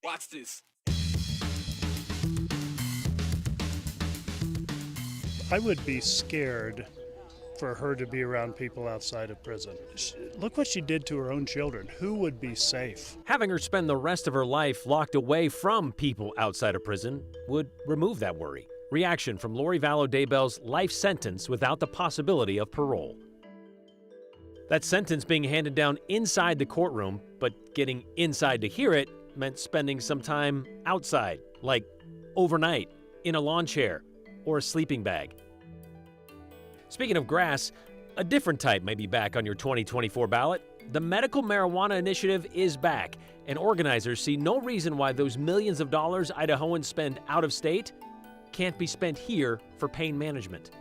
Watch this. I would be scared for her to be around people outside of prison. Look what she did to her own children. Who would be safe? Having her spend the rest of her life locked away from people outside of prison would remove that worry. Reaction from Lori Vallow Daybell's life sentence without the possibility of parole. That sentence being handed down inside the courtroom, but getting inside to hear it meant spending some time outside, like overnight, in a lawn chair or a sleeping bag. Speaking of grass, a different type may be back on your 2024 ballot. The medical marijuana initiative is back, and organizers see no reason why those millions of dollars Idahoans spend out of state can't be spent here for pain management.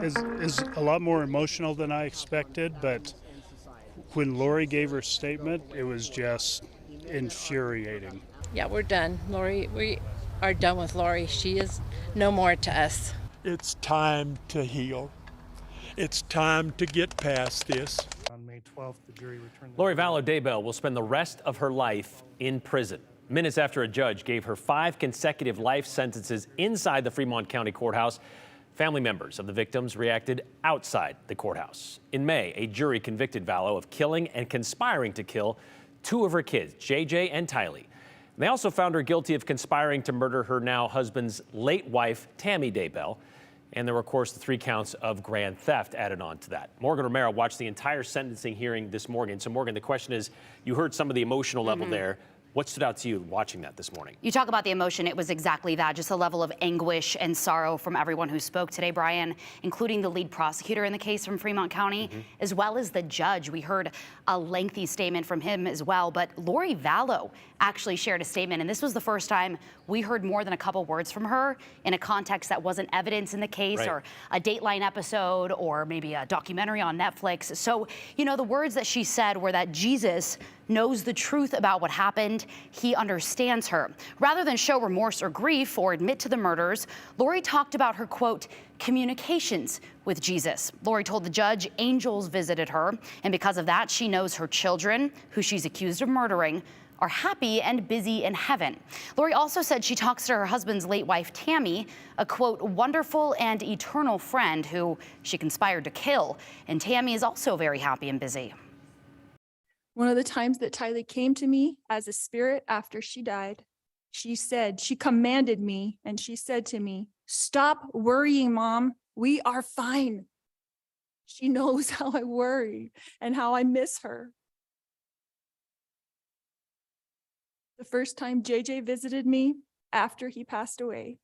Is a lot more emotional than I expected, but when Lori gave her statement, it was just infuriating. Yeah, we're done. Lori, we are done with Lori. She is no more to us. It's time to heal. It's time to get past this. On May 12th, the jury returned. Lori Vallow Daybell will spend the rest of her life in prison. Minutes after a judge gave her 5 consecutive life sentences inside the Fremont County Courthouse, family members of the victims reacted outside the courthouse. In May, a jury convicted Vallow of killing and conspiring to kill 2 of her kids, JJ and Tylee. They also found her guilty of conspiring to murder her now husband's late wife, Tammy Daybell. And there were, of course, the 3 counts of grand theft added on to that. Morgan Romero watched the entire sentencing hearing this morning. So, Morgan, the question is, you heard some of the emotional level there. What stood out to you watching that this morning? You talk about the emotion. It was exactly that, just a level of anguish and sorrow from everyone who spoke today, Brian, including the lead prosecutor in the case from Fremont County, as well as the judge. We heard a lengthy statement from him as well. But Lori Vallow actually shared a statement, and this was the first time we heard more than a couple words from her in a context that wasn't evidence in the case or a Dateline episode or maybe a documentary on Netflix. So, you know, the words that she said were that Jesus knows the truth about what happened. He understands her. Rather than show remorse or grief or admit to the murders, Lori talked about her, quote, communications with Jesus. Lori told the judge angels visited her, and because of that, she knows her children, who she's accused of murdering, are happy and busy in heaven. Lori also said she talks to her husband's late wife, Tammy, a, quote, wonderful and eternal friend who she conspired to kill. And Tammy is also very happy and busy. One of the times that Tylee came to me as a spirit after she died, she commanded me, and she said to me, stop worrying, Mom. We are fine. She knows how I worry and how I miss her. The first time JJ visited me after he passed away,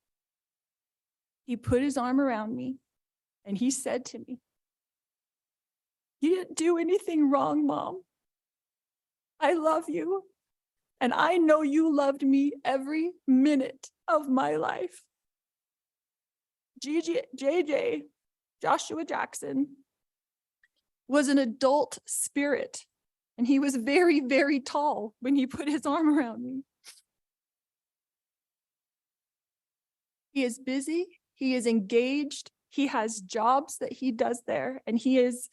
he put his arm around me and he said to me, you didn't do anything wrong, Mom. I love you, and I know you loved me every minute of my life. JJ, Joshua Jackson, was an adult spirit, and he was very, very tall when he put his arm around me. He is busy, he is engaged, he has jobs that he does there, and he is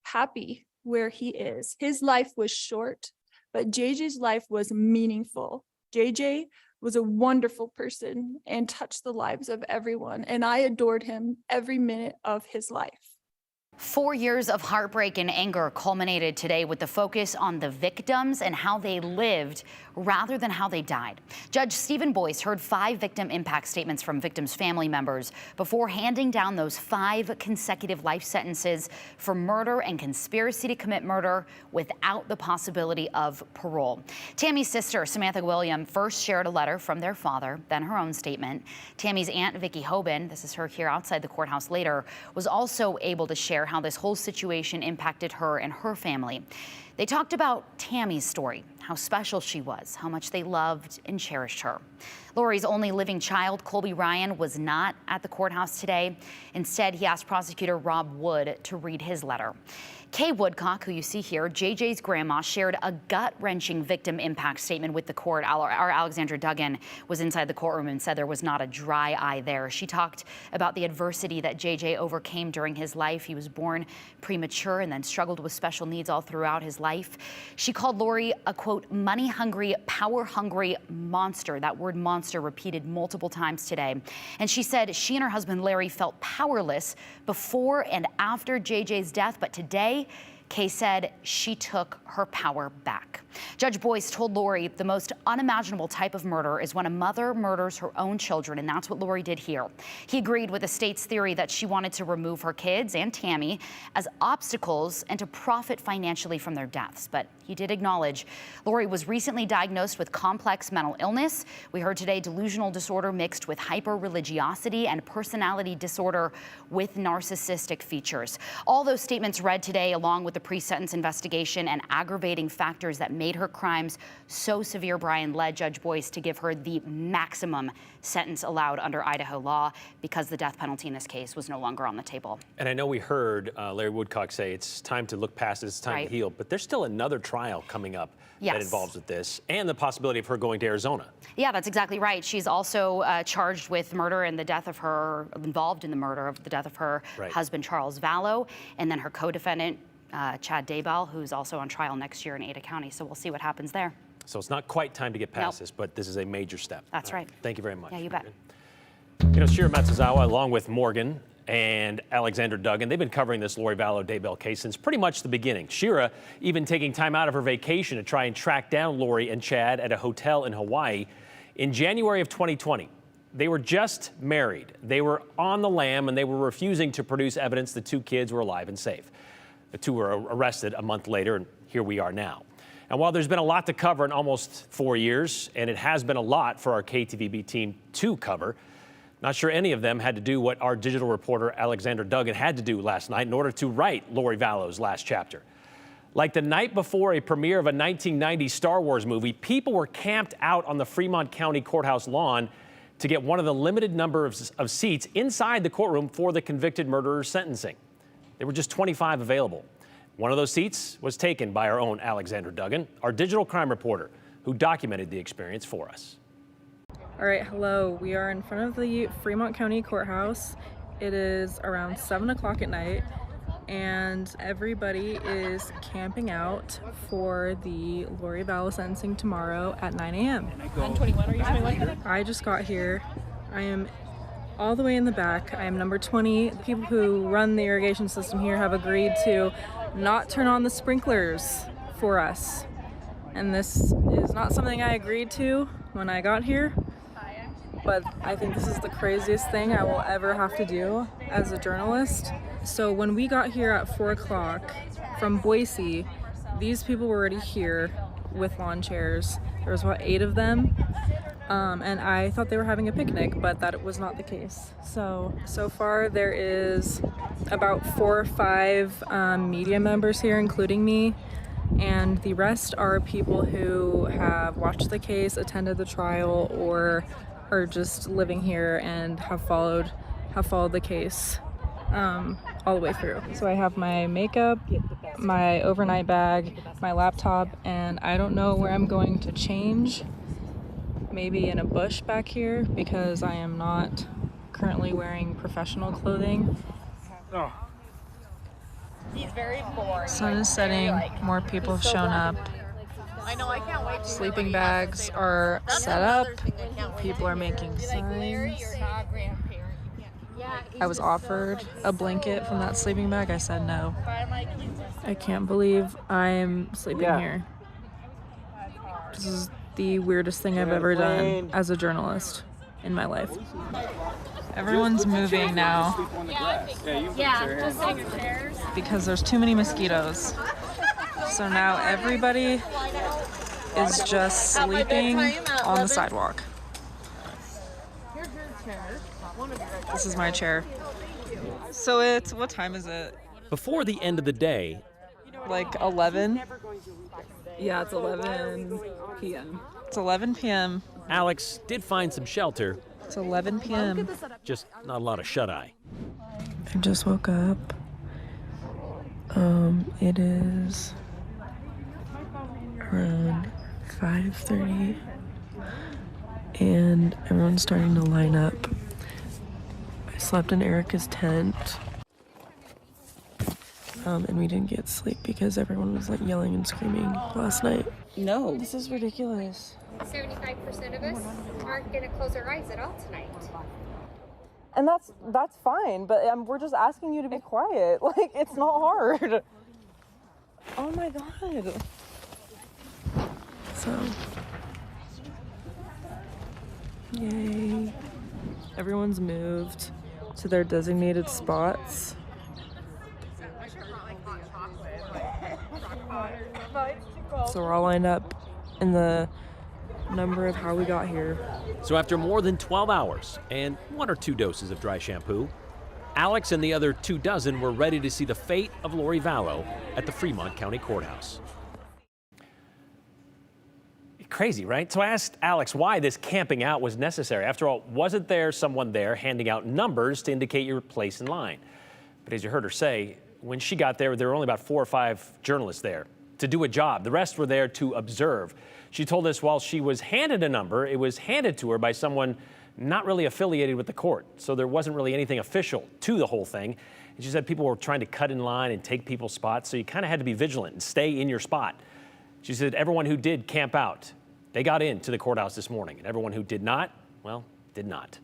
happy where he is. His life was short, but JJ's life was meaningful. JJ was a wonderful person and touched the lives of everyone, and I adored him every minute of his life. 4 years of heartbreak and anger culminated today with the focus on the victims and how they lived rather than how they died. Judge Stephen Boyce heard 5 victim impact statements from victims' family members before handing down those 5 consecutive life sentences for murder and conspiracy to commit murder without the possibility of parole. Tammy's sister, Samantha William, first shared a letter from their father, then her own statement. Tammy's aunt, Vicki Hoban, this is her here outside the courthouse later, was also able to share how this whole situation impacted her and her family. They talked about Tammy's story, how special she was, how much they loved and cherished her. Lori's only living child, Colby Ryan, was not at the courthouse today. Instead, he asked prosecutor Rob Wood to read his letter. Kay Woodcock, who you see here, JJ's grandma, shared a gut-wrenching victim impact statement with the court. Our Alexandra Duggan was inside the courtroom and said there was not a dry eye there. She talked about the adversity that JJ overcame during his life. He was born premature and then struggled with special needs all throughout his life. She called Lori a, quote, money-hungry, power-hungry monster. That word monster repeated multiple times today. And she said she and her husband Larry felt powerless before and after JJ's death, but today Kay said she took her power back. Judge Boyce told Lori the most unimaginable type of murder is when a mother murders her own children, and that's what Lori did here. He agreed with the state's theory that she wanted to remove her kids and Tammy as obstacles and to profit financially from their deaths. But he did acknowledge Lori was recently diagnosed with complex mental illness. We heard today delusional disorder mixed with hyper-religiosity and personality disorder with narcissistic features. All those statements read today, along with the pre-sentence investigation and aggravating factors that made her crimes so severe, Brian, led Judge Boyce to give her the maximum sentence allowed under Idaho law because the death penalty in this case was no longer on the table. And I know we heard Larry Woodcock say it's time to look past it, it's time to heal, but there's still another trial coming up that involves with this and the possibility of her going to Arizona. Yeah, that's exactly right. She's also charged with murder and the death of her, involved in the murder of the death of her husband, Charles Vallow, and then her co-defendant, Chad Daybell, who's also on trial next year in Ada County. So we'll see what happens there. So it's not quite time to get past this, but this is a major step. That's right. Thank you very much. Yeah, you bet. You know, Shira Matsuzawa, along with Morgan and Alexander Duggan, they've been covering this Lori Vallow Daybell case since pretty much the beginning. Shira even taking time out of her vacation to try and track down Lori and Chad at a hotel in Hawaii in January of 2020. They were just married. They were on the lam and they were refusing to produce evidence the two kids were alive and safe. The two were arrested a month later, and here we are now. And while there's been a lot to cover in almost 4 years, and it has been a lot for our KTVB team to cover, not sure any of them had to do what our digital reporter Alexander Duggan had to do last night in order to write Lori Vallow's last chapter. Like the night before a premiere of a 1990 Star Wars movie, people were camped out on the Fremont County Courthouse lawn to get one of the limited number of seats inside the courtroom for the convicted murderer's sentencing. There were just 25 available. One of those seats was taken by our own Alexander Duggan, our digital crime reporter, who documented the experience for us. All right, hello. We are in front of the Fremont County Courthouse. It is around 7 o'clock at night, and everybody is camping out for the Lori Vallow sentencing tomorrow at 9 a.m. 21, are you 21? I just got here. I am all the way in the back. I am number 20. The people who run the irrigation system here have agreed to not turn on the sprinklers for us. And this is not something I agreed to when I got here, but I think this is the craziest thing I will ever have to do as a journalist. So when we got here at 4 o'clock from Boise, these people were already here with lawn chairs. There was about 8 of them. And I thought they were having a picnic, but that was not the case. So far there is about 4 or 5 media members here, including me, and the rest are people who have watched the case, attended the trial, or are just living here and have followed the case all the way through. So I have my makeup, my overnight bag, my laptop, and I don't know where I'm going to change. Maybe in a bush back here, because I am not currently wearing professional clothing. Oh. He's very boring. Sun is setting, more people have shown up. I know, I can't wait. Sleeping bags are set up. People are making signs. I was offered a blanket from that sleeping bag. I said no. I can't believe I'm sleeping here. This is the weirdest thing I've ever done as a journalist in my life. Everyone's moving now because there's too many mosquitoes. So now everybody is just sleeping on the sidewalk. This is my chair. So what time is it? Before the end of the day, like 11? Yeah, it's 11 p.m. It's 11 p.m. Alex did find some shelter. It's 11 p.m. Just not a lot of shut-eye. I just woke up. It is around 5:30 and everyone's starting to line up. I slept in Erica's tent. And we didn't get sleep because everyone was like yelling and screaming last night. No. This is ridiculous. 75% of us aren't going to close our eyes at all tonight. And that's fine, but we're just asking you to be quiet. Like, it's not hard. Oh my God. So, yay. Everyone's moved to their designated spots. So we're all lined up in the number of how we got here. So after more than 12 hours and 1 or 2 doses of dry shampoo, Alex and the other 24 were ready to see the fate of Lori Vallow at the Fremont County Courthouse. Crazy, right? So I asked Alex why this camping out was necessary. After all, wasn't there someone there handing out numbers to indicate your place in line? But as you heard her say, when she got there were only about 4 or 5 journalists there to do a job. The rest were there to observe. She told us while she was handed a number, it was handed to her by someone not really affiliated with the court. So there wasn't really anything official to the whole thing. And she said people were trying to cut in line and take people's spots. So you kind of had to be vigilant and stay in your spot. She said everyone who did camp out, they got into the courthouse this morning. And everyone who did not, well, did not.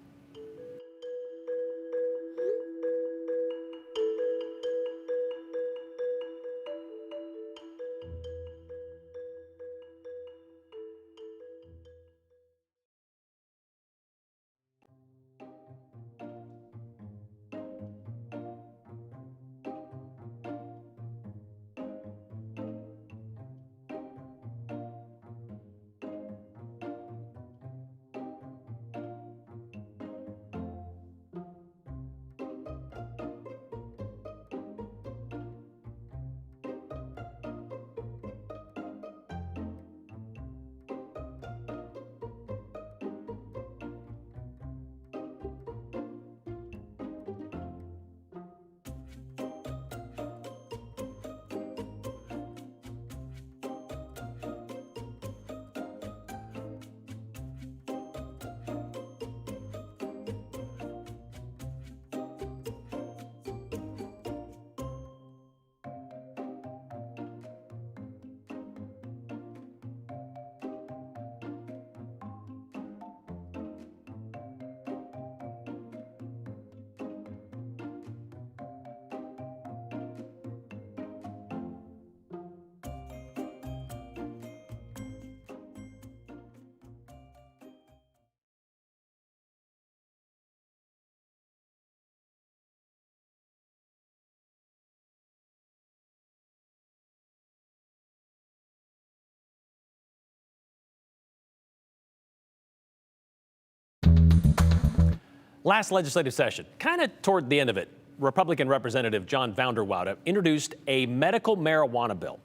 Last legislative session, kind of toward the end of it, Republican Representative John Vanderwoude introduced a medical marijuana bill.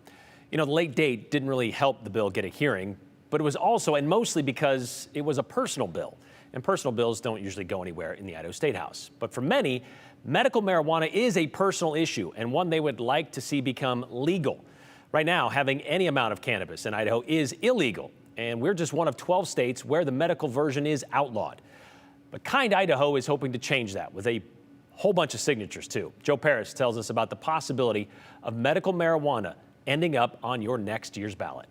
You know, the late date didn't really help the bill get a hearing, but it was also and mostly because it was a personal bill. And personal bills don't usually go anywhere in the Idaho State House. But for many, medical marijuana is a personal issue and one they would like to see become legal. Right now, having any amount of cannabis in Idaho is illegal. And we're just one of 12 states where the medical version is outlawed. But Kind Idaho is hoping to change that with a whole bunch of signatures, too. Joe Paris tells us about the possibility of medical marijuana ending up on your next year's ballot.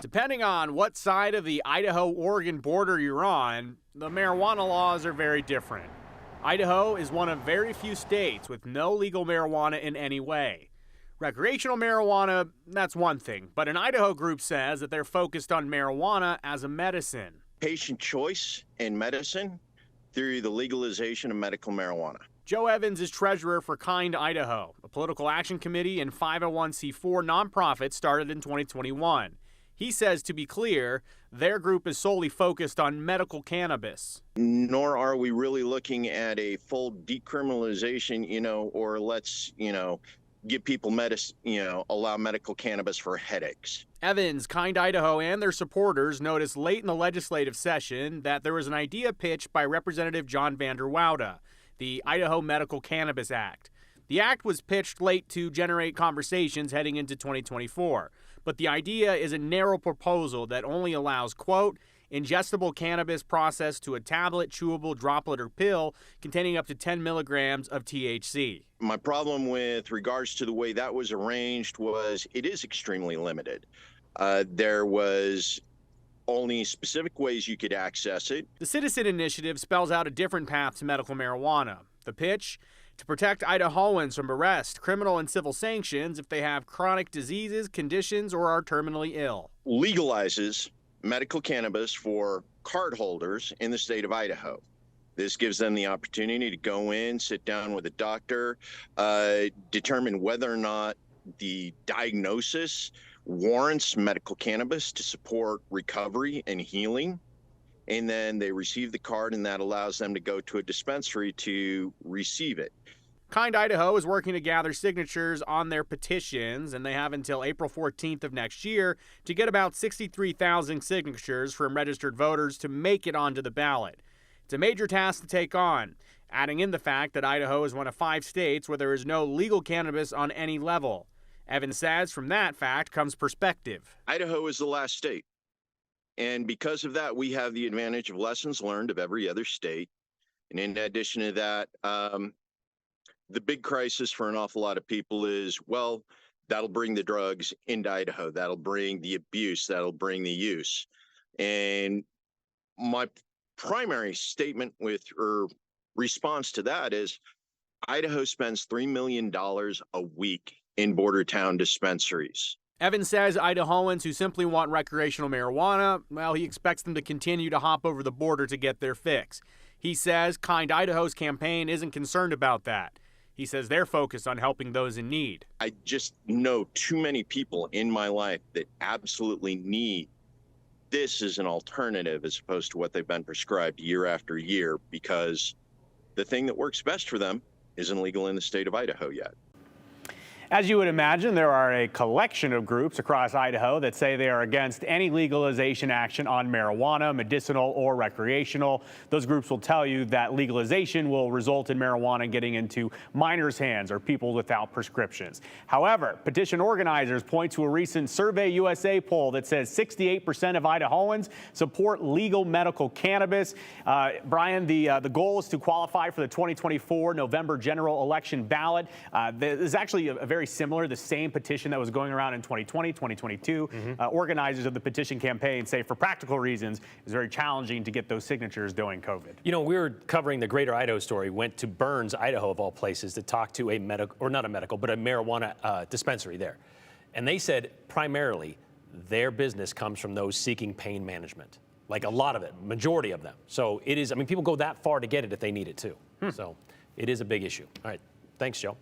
Depending on what side of the Idaho-Oregon border you're on, the marijuana laws are very different. Idaho is one of very few states with no legal marijuana in any way. Recreational marijuana, that's one thing, but an Idaho group says that they're focused on marijuana as a medicine. Patient choice in medicine through the legalization of medical marijuana. Joe Evans is treasurer for Kind Idaho, a political action committee and 501c4 nonprofit started in 2021. He says, to be clear, their group is solely focused on medical cannabis. Nor are we really looking at a full decriminalization, or let's, give people medicine, allow medical cannabis for headaches. Evans, Kind Idaho, and their supporters noticed late in the legislative session that there was an idea pitched by Representative John Vanderwoude, the Idaho Medical Cannabis Act. The act was pitched late to generate conversations heading into 2024, but the idea is a narrow proposal that only allows, quote, ingestible cannabis processed to a tablet, chewable droplet, or pill containing up to 10 milligrams of THC. My problem with regards to the way that was arranged was it is extremely limited. There was only specific ways you could access it. The Citizen Initiative spells out a different path to medical marijuana. The pitch? To protect Idahoans from arrest, criminal and civil sanctions if they have chronic diseases, conditions, or are terminally ill. Legalizes medical cannabis for card holders in the state of Idaho. This gives them the opportunity to go in, sit down with a doctor, determine whether or not the diagnosis warrants medical cannabis to support recovery and healing. And then they receive the card, and that allows them to go to a dispensary to receive it. Kind Idaho is working to gather signatures on their petitions, and they have until April 14th of next year to get about 63,000 signatures from registered voters to make it onto the ballot. It's a major task to take on, adding in the fact that Idaho is one of 5 states where there is no legal cannabis on any level. Evan says from that fact comes perspective. Idaho is the last state. And because of that, we have the advantage of lessons learned of every other state. And in addition to that, the big crisis for an awful lot of people is, well, that'll bring the drugs into Idaho. That'll bring the abuse. That'll bring the use. And my primary statement or response to that is Idaho spends $3 million a week in border town dispensaries. Evan says Idahoans who simply want recreational marijuana, well, he expects them to continue to hop over the border to get their fix. He says Kind Idaho's campaign isn't concerned about that. He says they're focused on helping those in need. I just know too many people in my life that absolutely need this as an alternative as opposed to what they've been prescribed year after year, because the thing that works best for them isn't legal in the state of Idaho yet. As you would imagine, there are a collection of groups across Idaho that say they are against any legalization action on marijuana, medicinal or recreational. Those groups will tell you that legalization will result in marijuana getting into minors' hands or people without prescriptions. However, petition organizers point to a recent Survey USA poll that says 68% of Idahoans support legal medical cannabis. Brian, the goal is to qualify for the 2024 November general election ballot. There's actually a very similar, the same petition that was going around in 2020, 2022. Organizers of the petition campaign say for practical reasons, it's very challenging to get those signatures during COVID. You know, we were covering the Greater Idaho story, went to Burns, Idaho, of all places, to talk to a medical, or not a medical, but a marijuana dispensary there. And they said primarily their business comes from those seeking pain management. Like a lot of it, majority of them. So it is, I mean, people go that far to get it if they need it too. So it is a big issue. All right, thanks, Joe.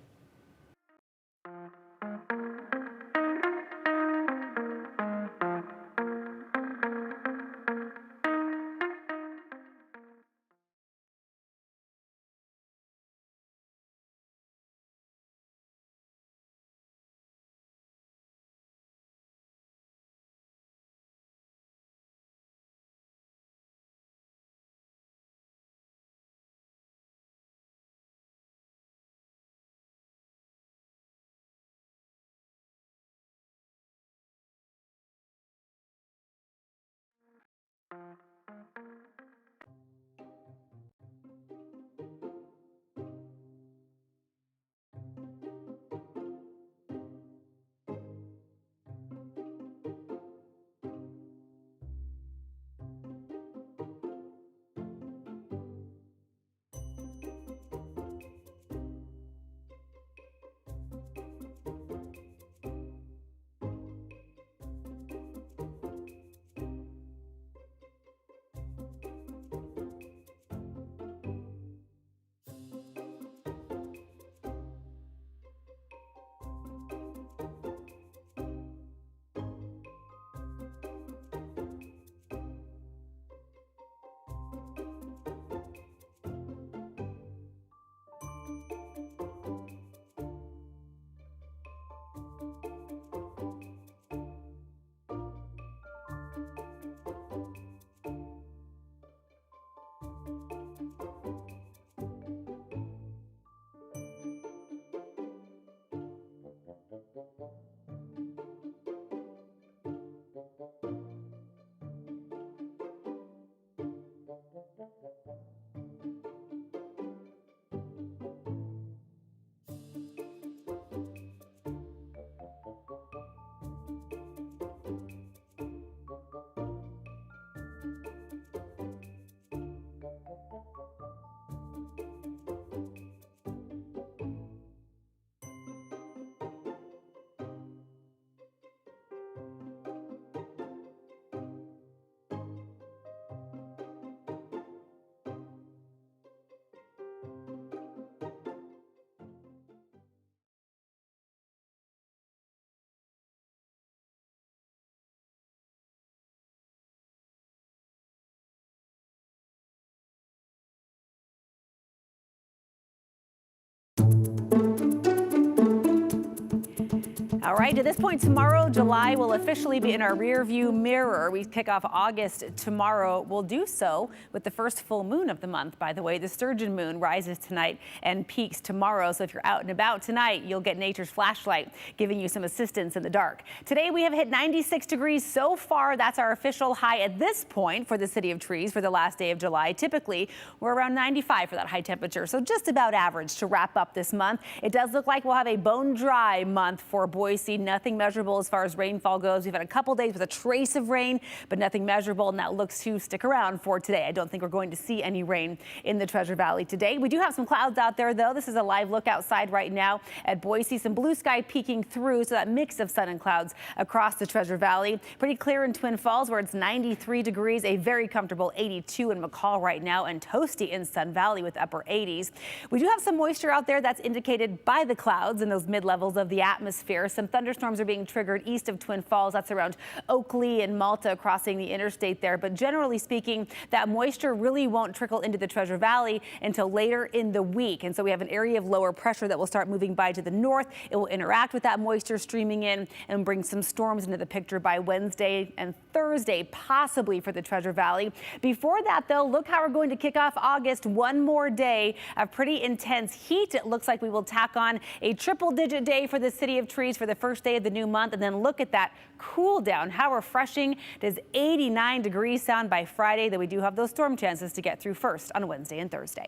All right, at this point tomorrow, July will officially be in our rearview mirror. We kick off August tomorrow. We'll do so with the first full moon of the month, by the way. The sturgeon moon rises tonight and peaks tomorrow. So if you're out and about tonight, you'll get nature's flashlight, giving you some assistance in the dark. Today, we have hit 96 degrees so far. That's our official high at this point for the City of Trees for the last day of July. Typically, we're around 95 for that high temperature, so just about average to wrap up this month. It does look like we'll have a bone dry month for Boise. Nothing measurable as far as rainfall goes. We've had a couple days with a trace of rain, but nothing measurable, and that looks to stick around for today. I don't think we're going to see any rain in the Treasure Valley today. We do have some clouds out there, though. This is a live look outside right now at Boise. Some blue sky peeking through, so that mix of sun and clouds across the Treasure Valley. Pretty clear in Twin Falls, where it's 93 degrees, a very comfortable 82 in McCall right now, and toasty in Sun Valley with upper 80s. We do have some moisture out there that's indicated by the clouds in those mid-levels of the atmosphere. Some thunderstorms are being triggered east of Twin Falls. That's around Oakley and Malta crossing the interstate there. But generally speaking, that moisture really won't trickle into the Treasure Valley until later in the week. And so we have an area of lower pressure that will start moving by to the north. It will interact with that moisture streaming in and bring some storms into the picture by Wednesday and Thursday, possibly for the Treasure Valley. Before that, though, look how we're going to kick off August. One more day of pretty intense heat. It looks like we will tack on a triple-digit day for the City of Trees for the first day of the new month. And then look at that cool down. How refreshing does 89 degrees sound by Friday, though we do have those storm chances to get through first on Wednesday and Thursday.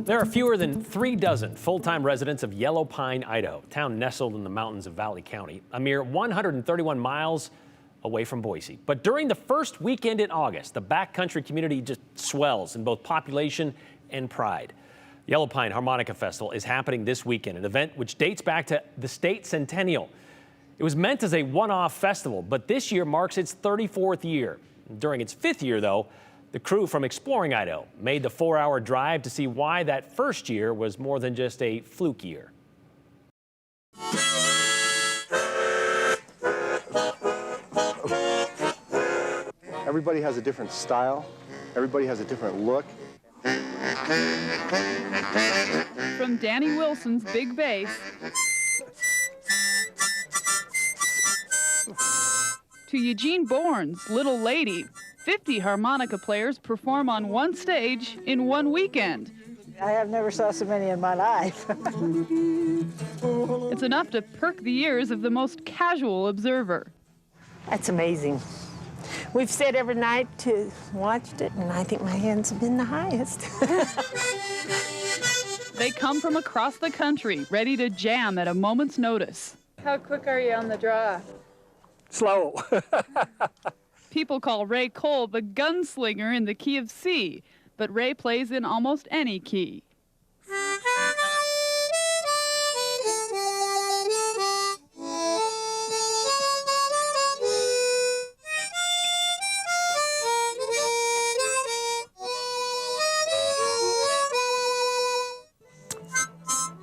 There are fewer than 3 dozen full-time residents of Yellow Pine, Idaho, a town nestled in the mountains of Valley County, a mere 131 miles away from Boise. But during the first weekend in August, the backcountry community just swells in both population and pride. Yellow Pine Harmonica Festival is happening this weekend, an event which dates back to the state centennial. It was meant as a one-off festival, but this year marks its 34th year. During its 5th year, though, the crew from Exploring Idaho made the 4-hour drive to see why that first year was more than just a fluke year. Everybody has a different style. Everybody has a different look. From Danny Wilson's big bass to Eugene Bourne's Little Lady, 50 harmonica players perform on one stage in one weekend. I have never saw so many in my life. It's enough to perk the ears of the most casual observer. That's amazing. We've sat every night to watched it, and I think my hands have been the highest. They come from across the country, ready to jam at a moment's notice. How quick are you on the draw? Slow. People call Ray Cole the gunslinger in the key of C, but Ray plays in almost any key.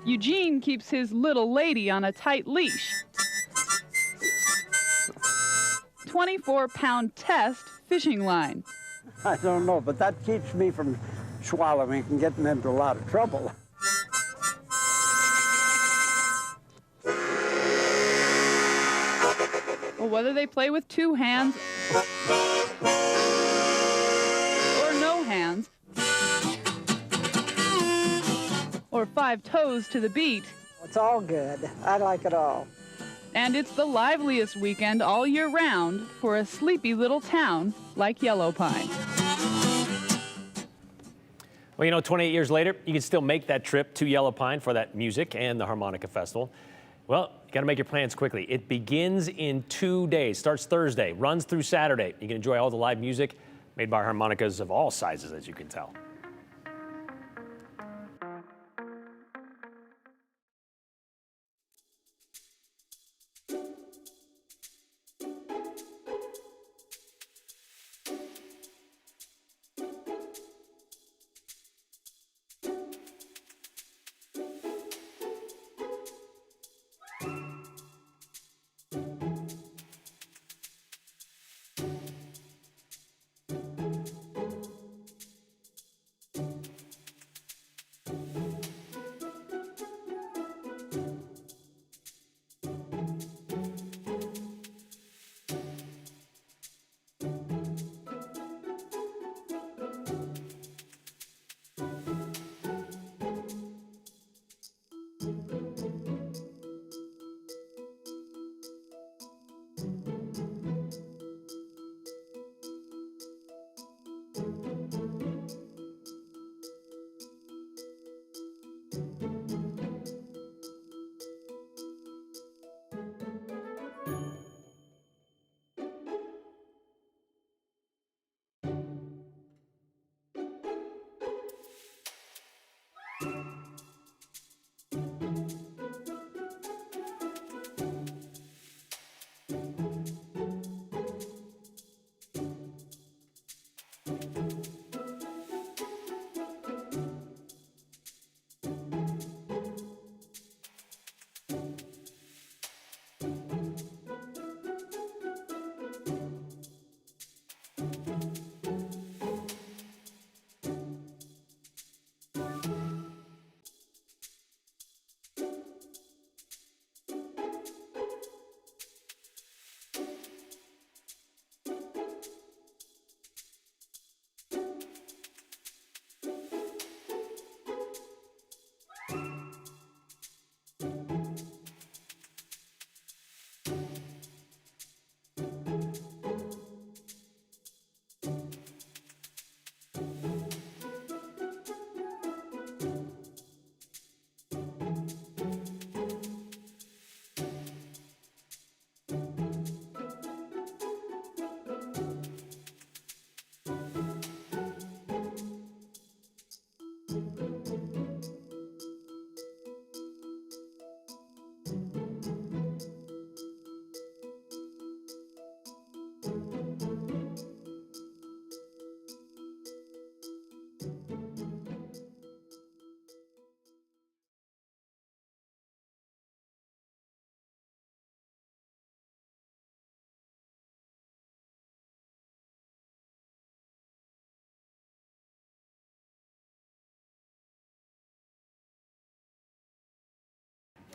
Eugene keeps his little lady on a tight leash. 24-pound test fishing line. I don't know, but that keeps me from swallowing and getting into a lot of trouble. Well, whether they play with 2 hands or no hands, or 5 toes to the beat. It's all good. I like it all. And it's the liveliest weekend all year round for a sleepy little town like Yellow Pine. Well, you know, 28 years later, you can still make that trip to Yellow Pine for that music and the Harmonica Festival. Well, you got to make your plans quickly. It begins in 2 days, starts Thursday, runs through Saturday. You can enjoy all the live music made by harmonicas of all sizes, as you can tell.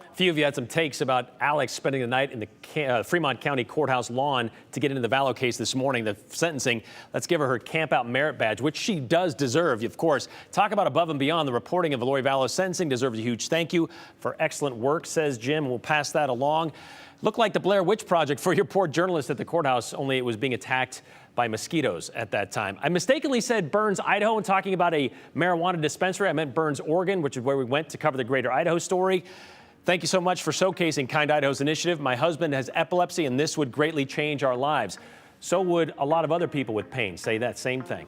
A few of you had some takes about Alex spending the night in the Fremont County Courthouse lawn to get into the Vallow case this morning, the sentencing. Let's give her campout merit badge, which she does deserve, of course. Talk about above and beyond. The reporting of Lori Vallow's sentencing deserves a huge thank you for excellent work, says Jim. We'll pass that along. Looked like the Blair Witch Project for your poor journalist at the courthouse, only it was being attacked by mosquitoes at that time. I mistakenly said Burns, Idaho, and talking about a marijuana dispensary. I meant Burns, Oregon, which is where we went to cover the greater Idaho story. Thank you so much for showcasing Kind Idaho's initiative. My husband has epilepsy, and this would greatly change our lives. So would a lot of other people with pain say that same thing.